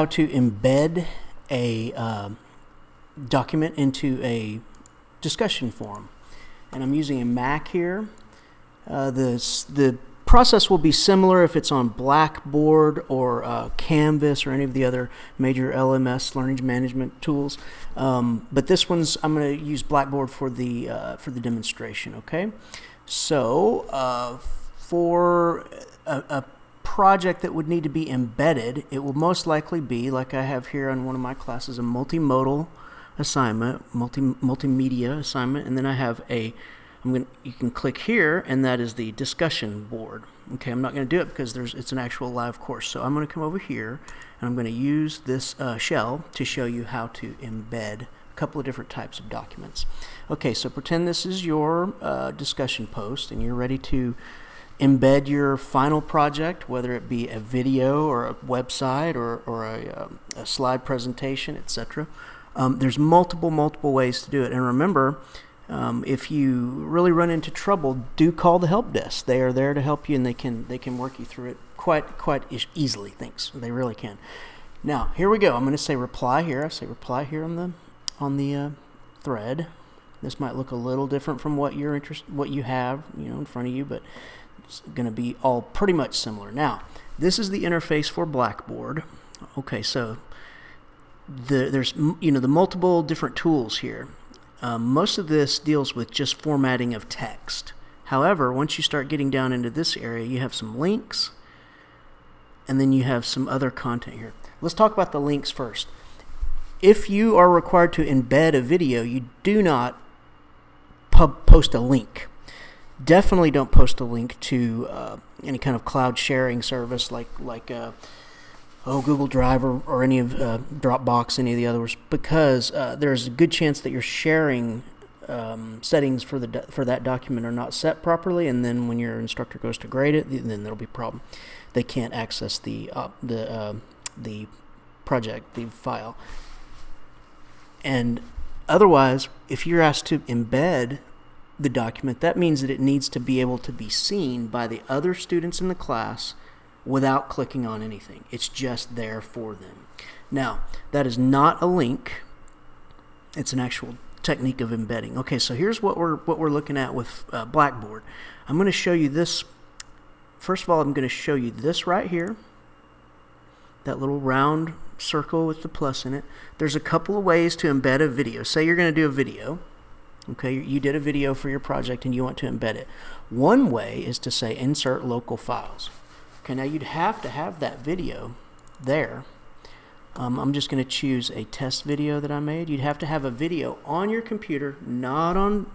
How to embed a document into a discussion forum. And I'm using a Mac here. The process will be similar if it's on Blackboard or Canvas or any of the other major LMS learning management tools. But this one's, I'm going to use Blackboard for the demonstration. Okay, so for a project that would need to be embedded, it will most likely be, like I have here on one of my classes, a multimodal assignment, multimedia assignment, and then I have a, you can click here, and that is the discussion board. Okay, I'm not going to do it because it's an actual live course, so I'm going to come over here, and I'm going to use this shell to show you how to embed a couple of different types of documents. Okay, so pretend this is your discussion post, and you're ready to embed your final project, whether it be a video or a website or a slide presentation, etc. There's multiple ways to do it. And remember, if you really run into trouble, do call the help desk. They are there to help you, and they can work you through it quite easily. Thanks. They really can. Now here we go. I'm going to say reply here. I say reply here on the thread. This might look a little different from what you have in front of you, but it's going to be all pretty much similar. Now, this is the interface for Blackboard. Okay, so there's the multiple different tools here. Most of this deals with just formatting of text. However, once you start getting down into this area, you have some links, and then you have some other content here. Let's talk about the links first. If you are required to embed a video, you do not post a link. Definitely don't post a link to any kind of cloud sharing service like Google Drive or any of Dropbox, any of the others, because there's a good chance that your sharing settings for that document are not set properly, and then when your instructor goes to grade it, then there'll be a problem. They can't access the project, the file. And otherwise, if you're asked to embed the document, that means that it needs to be able to be seen by the other students in the class without clicking on anything. It's just there for them. Now, that is not a link. It's an actual technique of embedding. Okay, so here's what we're looking at with Blackboard. I'm going to show you this. First of all, I'm going to show you this right here, that little round circle with the plus in it. There's a couple of ways to embed a video. Say you're going to do a video. Okay, you did a video for your project and you want to embed it. One way is to say insert local files. Okay, now you'd have to have that video there. I'm just going to choose a test video that I made. You'd have to have a video on your computer, not on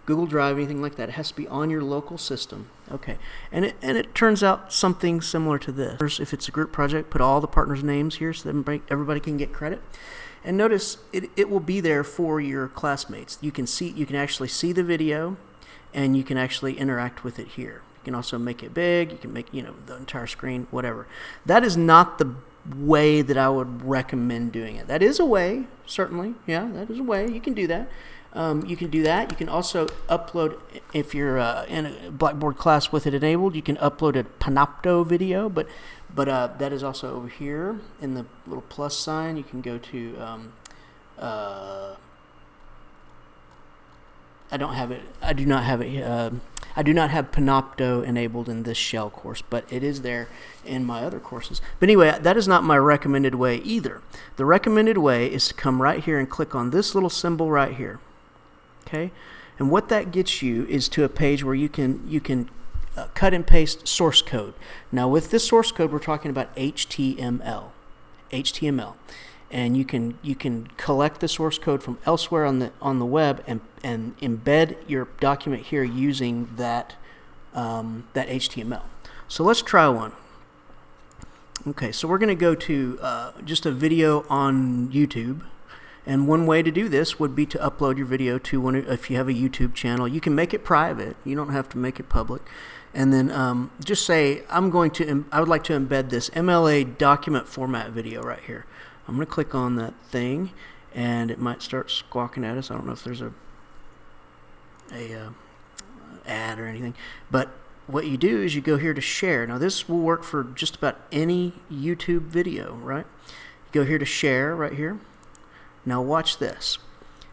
Google Drive, anything like that. It has to be on your local system. Okay, and it turns out something similar to this. If it's a group project, put all the partners' names here so that everybody can get credit. And notice it will be there for your classmates. You can actually see the video, and you can actually interact with it here. You can also make it big. You can make the entire screen, whatever. That is not the way that I would recommend doing it. That is a way, certainly. Yeah, that is a way. You can do that. You can do that. You can also upload, if you're in a Blackboard class with it enabled, you can upload a Panopto video, but that is also over here in the little plus sign. You can go to I don't have it. I do not have it. I do not have Panopto enabled in this shell course, but it is there in my other courses. But anyway, that is not my recommended way either. The recommended way is to come right here and click on this little symbol right here. Okay, and what that gets you is to a page where you can cut and paste source code. Now, with this source code, we're talking about HTML, and you can collect the source code from elsewhere on the web and embed your document here using that HTML. So let's try one. Okay, so we're going to go to just a video on YouTube. And one way to do this would be to upload your video to if you have a YouTube channel. You can make it private. You don't have to make it public. And then just say, I would like to embed this MLA document format video right here. I'm going to click on that thing, and it might start squawking at us. I don't know if there's a ad or anything. But what you do is you go here to share. Now this will work for just about any YouTube video, right? You go here to share right here. Now watch this.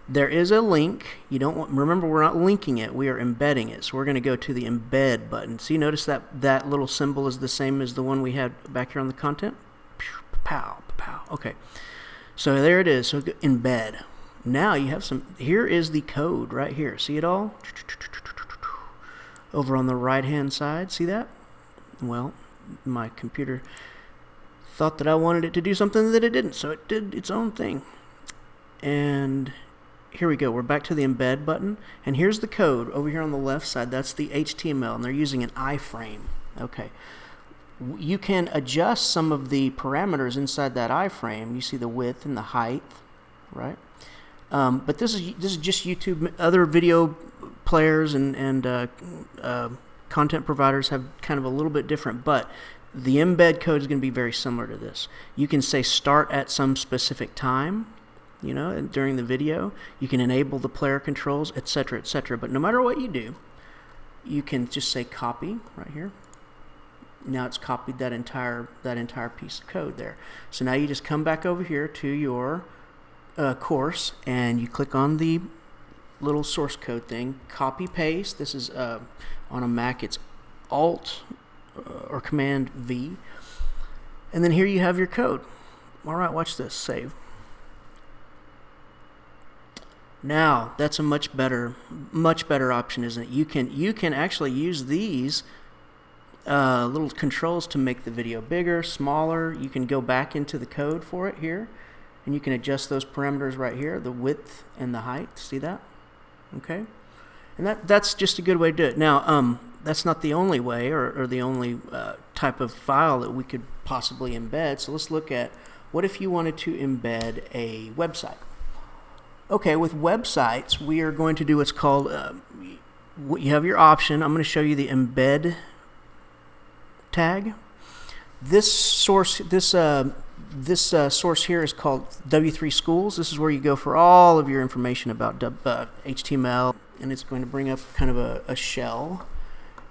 There is a link. You don't want, remember, we're not linking it, we are embedding it. So we're going to go to the embed button. See, notice that little symbol is the same as the one we had back here on the content. Pow, pow. Okay. So there it is. So embed. Now you have some, here is the code right here. See it all? Over on the right hand side. See that? Well, my computer thought that I wanted it to do something that it didn't, so it did its own thing. And here we go. We're back to the embed button, and here's the code over here on the left side. That's the HTML, and they're using an iframe. Okay. You can adjust some of the parameters inside that iframe. You see the width and the height, right? But this is just YouTube. Other video players and content providers have kind of a little bit different, but the embed code is going to be very similar to this. You can say start at some specific time, you know, during the video. You can enable the player controls, etc., etc. But no matter what you do, you can just say copy right here. Now it's copied that entire piece of code there. So now you just come back over here to your course, and you click on the little source code thing, copy paste. This is on a Mac, it's Alt or Command V, and then here you have your code. All right, watch this. Save. Now that's a much better option, isn't it? You can actually use these little controls to make the video bigger, smaller. You can go back into the code for it here, and you can adjust those parameters right here, the width and the height. See that? Okay, and that's just a good way to do it. Now, that's not the only way or the only type of file that we could possibly embed. So let's look at, what if you wanted to embed a website? Okay, with websites, we are going to do what's called, you have your option. I'm going to show you the embed tag. This source here is called W3 Schools. This is where you go for all of your information about HTML, and it's going to bring up kind of a shell.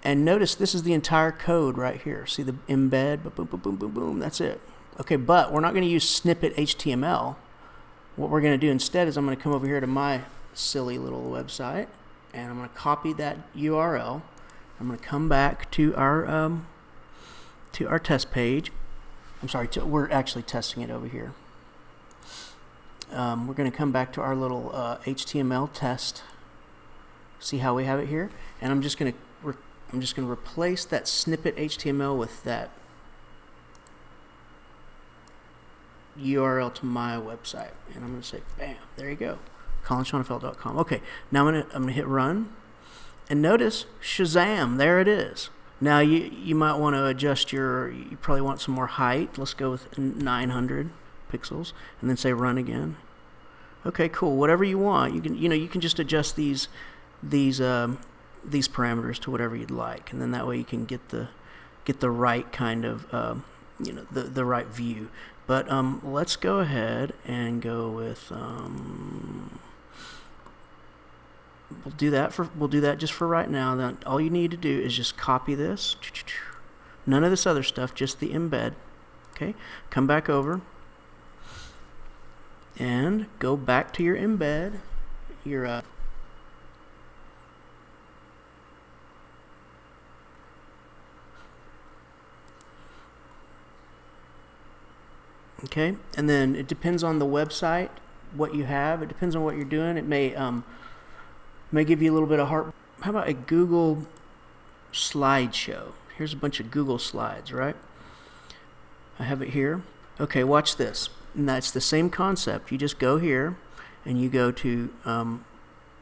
And notice this is the entire code right here. See the embed, boom, boom, boom, boom, boom. That's it. Okay, but we're not going to use snippet HTML. What we're going to do instead is I'm going to come over here to my silly little website, and I'm going to copy that URL. I'm going to come back to our test page. I'm sorry, we're actually testing it over here. We're going to come back to our little HTML test. See how we have it here? And I'm just going to replace that snippet HTML with that URL to my website, and I'm going to say, bam, there you go, ColinShanafelt.com. Okay, now I'm going to hit run, and notice, Shazam, there it is. Now you might want to adjust you probably want some more height. Let's go with 900 pixels, and then say run again. Okay, cool. Whatever you want, you can just adjust these parameters to whatever you'd like, and then that way you can get the right kind of the right view. But let's go ahead and go with we'll do that just for right now. Then all you need to do is just copy this. None of this other stuff, just the embed. Okay, come back over and go back to your embed. Your okay, and then it depends on the website, what you have. It depends on what you're doing. It may give you a little bit of heart. How about a Google slideshow? Here's a bunch of Google slides, right? I have it here. Okay, watch this. And that's the same concept. You just go here and you go to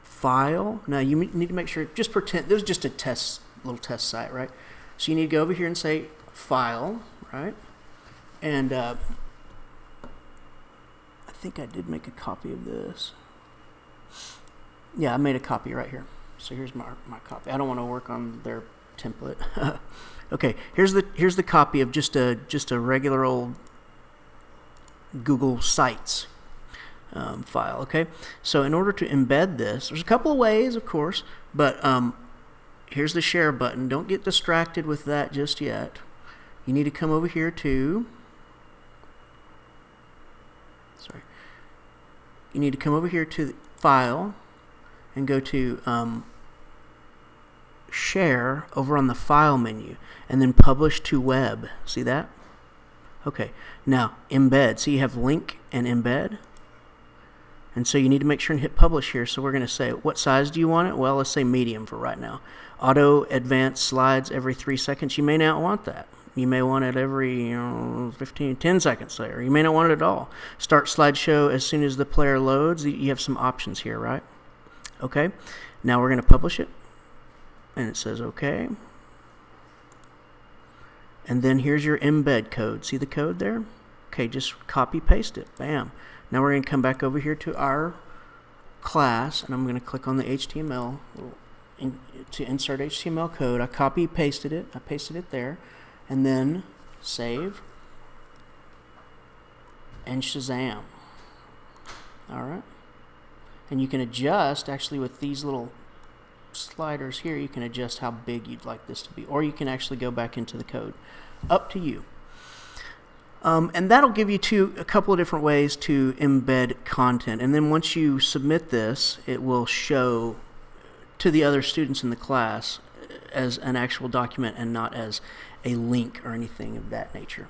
File. Now you need to make sure, just pretend, this is just a little test site, right? So you need to go over here and say File, right? And I think I did make a copy of this. Yeah, I made a copy right here. So here's my copy. I don't want to work on their template. Okay, here's the copy of just a regular old Google Sites file. Okay, so in order to embed this, there's a couple of ways, of course, but here's the share button. Don't get distracted with that just yet. You need to come over here to, you need to come over here to File and go to Share over on the File menu, and then Publish to Web. See that? Okay, now Embed. So you have Link and Embed. And so you need to make sure and hit Publish here. So we're going to say, what size do you want it? Well, let's say medium for right now. Auto advance slides every 3 seconds. You may not want that. You may want it every 10 seconds, say, or you may not want it at all. Start slideshow as soon as the player loads. You have some options here, right? Okay. Now we're going to publish it. And it says OK. And then here's your embed code. See the code there? Okay, just copy paste it. Bam. Now we're going to come back over here to our class, and I'm going to click on the HTML to insert HTML code. I copy pasted it. I pasted it there, and then save and Shazam. All right. And you can adjust actually with these little sliders here. You can adjust how big you'd like this to be, or you can actually go back into the code. Up to you. And that'll give you a couple of different ways to embed content. And then once you submit this, it will show to the other students in the class as an actual document and not as a link or anything of that nature.